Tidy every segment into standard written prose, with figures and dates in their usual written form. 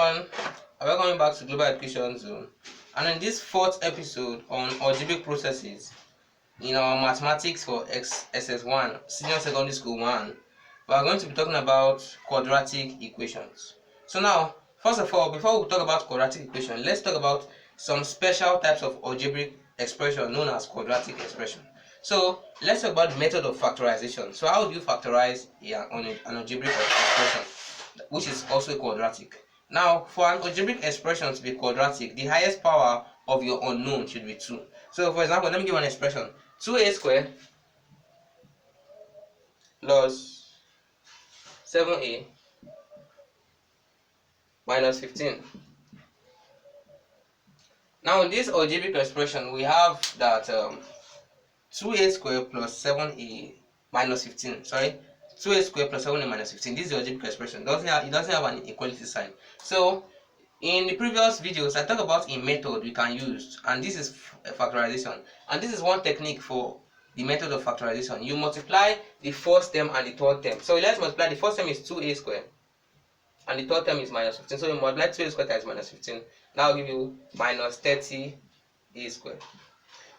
everyone, welcome back to Global Education Zone. And in this fourth episode on algebraic processes in our mathematics for SS1, Senior Secondary School 1, we are going to be talking about quadratic equations. So now, first of all, before we talk about quadratic equation, let's talk about some special types of algebraic expression known as quadratic expression. So let's talk about the method of factorization. So how do you factorize an algebraic expression, which is also quadratic? Now, for an algebraic expression to be quadratic, the highest power of your unknown should be 2. So, for example, let me give an expression: 2a squared plus 7a minus 15. Now, in this algebraic expression, we have that 2a squared plus 7a minus 15. Sorry, 2a squared plus 7a minus 15. This is the algebraic expression. It doesn't have an equality sign. So, in the previous videos, I talked about a method we can use, and this is factorization. And this is one technique for the method of factorization. You multiply the first term and the third term. So let's multiply. The first term is 2a squared, and the third term is minus 15. So you multiply 2a squared times minus 15. That will give you minus 30a squared.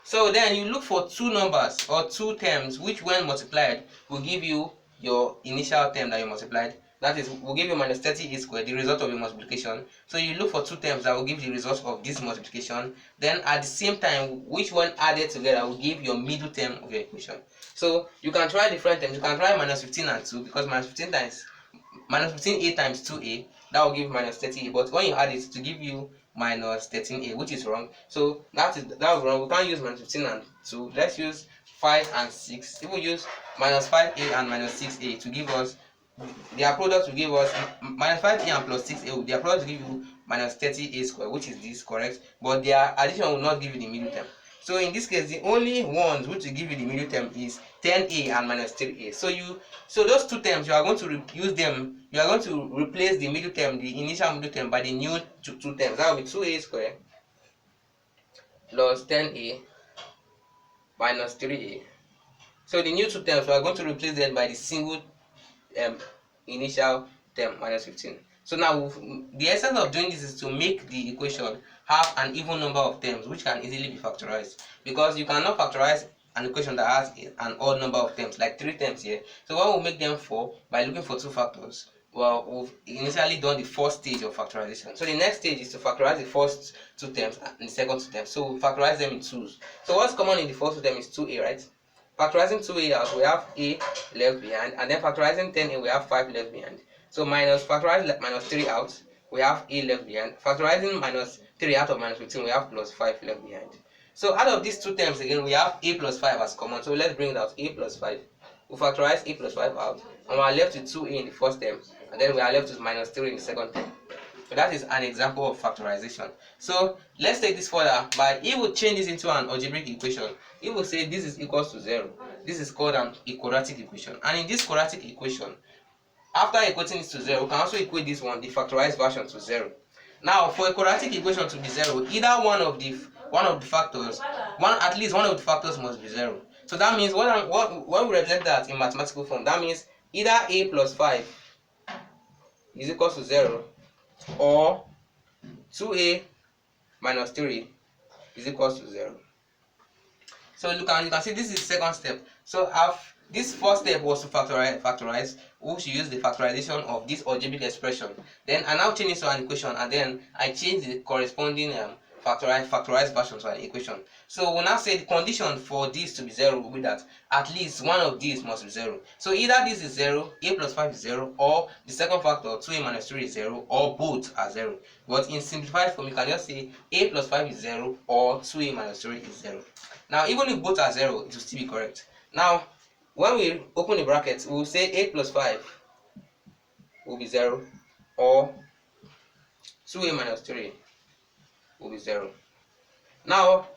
So then you look for two numbers or two terms which, when multiplied, will give you your initial term that you multiplied. That is, will give you minus 30a squared, the result of your multiplication. So you look for two terms that will give the result of this multiplication. Then at the same time, which one added together will give your middle term of your equation. So you can try different terms. You can try minus 15 and 2, because minus 15a times 2a, that will give minus 30a. But when you add it to give you minus 13a, which is wrong. So that was wrong. We can't use minus 15 and 2. Let's use 5 and 6. If we use minus 5a and minus 6a to give us their product, will give us minus 5a and plus 6a. Their product will give you minus 30a squared, which is this, correct? But their addition will not give you the middle term. So in this case, the only ones which will give you the middle term is 10a and minus 3a. So those two terms, you are going to use them. You are going to replace the middle term, the initial middle term, by the new two terms. That will be 2a squared plus 10a minus 3a. So the new two terms, we are going to replace them by the single initial term, minus 15. So now the essence of doing this is to make the equation have an even number of terms which can easily be factorized, because you cannot factorize an equation that has an odd number of terms, like 3 terms here. So when we make them 4 by looking for two factors, well, we've initially done the first stage of factorization. So the next stage is to factorize the first two terms and the second two terms. So we factorize them in 2s. So what's common in the first two terms is 2a, right? Factorizing 2a out, we have a left behind, and then factorizing 10a, we have 5 left behind. So factorize minus 3 out, we have a left behind. Factorizing minus 3 out of minus 15, we have plus 5 left behind. So out of these two terms again, we have a plus 5 as common. So let's bring it out, a plus 5. We factorize a plus 5 out, and we are left with 2a in the first term, and then we are left with minus 3 in the second term. So that is an example of factorization. So let's take this further by, if we change this into an algebraic equation, if we say this is equals to 0, this is called a quadratic equation. And in this quadratic equation, after equating it to 0, we can also equate this one, the factorized version, to 0. Now, for a quadratic equation to be 0, either at least one of the factors must be 0. So that means when we represent that in mathematical form, that means either a plus 5 is equals to 0, or 2a minus 3 is equals to 0. So you can see this is the second step. So this first step was to factorize. We should use the factorization of this algebraic expression. Then I now change it to an equation, and then I change the corresponding factorized version to an equation. So we'll now say the condition for this to be 0 will be that at least one of these must be 0. So either this is 0, a plus 5 is 0, or the second factor, 2a minus 3 is 0, or both are 0. But in simplified form, you can just say a plus 5 is 0, or 2a minus 3 is 0. Now, even if both are 0, it will still be correct. Now, when we open the brackets, we will say a plus 5 will be 0, or 2a minus 3 will be 0. Now,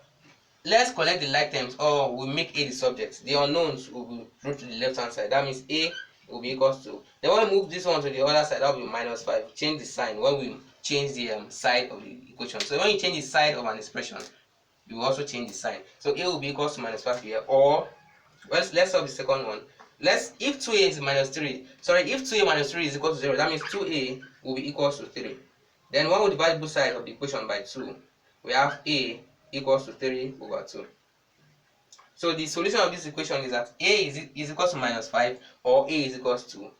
let's collect the like terms, or we make a the subject. The unknowns will be moved to the left hand side. That means a will be equals to. Then when we move this one to the other side, that will be minus 5. Change the sign when we change the side of the equation. So when you change the side of an expression, you will also change the sign. So a will be equals to minus 5 here, or let's solve the second one. If 2a is minus 3, if 2a minus 3 is equal to 0, that means 2a will be equals to 3. Then when we divide both sides of the equation by 2, we have a equals to 3 over 2. So the solution of this equation is that a is equals to minus 5, or a is equals to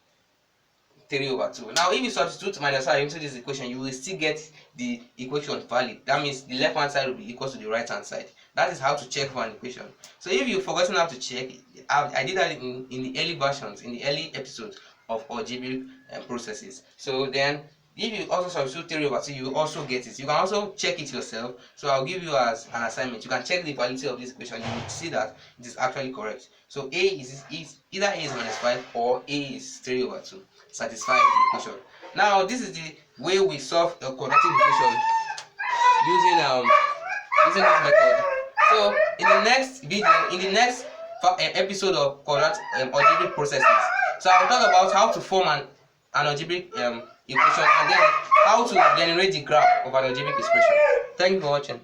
3 over 2. Now if you substitute minus 5 into this equation, you will still get the equation valid. That means the left hand side will be equal to the right hand side. That is how to check for an equation. So if you've forgotten how to check, I did that in the early versions, in the early episodes of algebraic processes. So then if you also substitute 3 over 2, you also get it. You can also check it yourself. So I'll give you as an assignment. You can check the validity of this equation. You will see that it is actually correct. So a is either a is minus 5 or a is 3 over 2. Satisfy the equation. Now this is the way we solve a quadratic equation using this method. So in the next video, in the next episode of quadratic algebraic processes, so I'll talk about how to form an algebraic equation, and then how to generate the graph of an algebraic expression. Thank you for watching.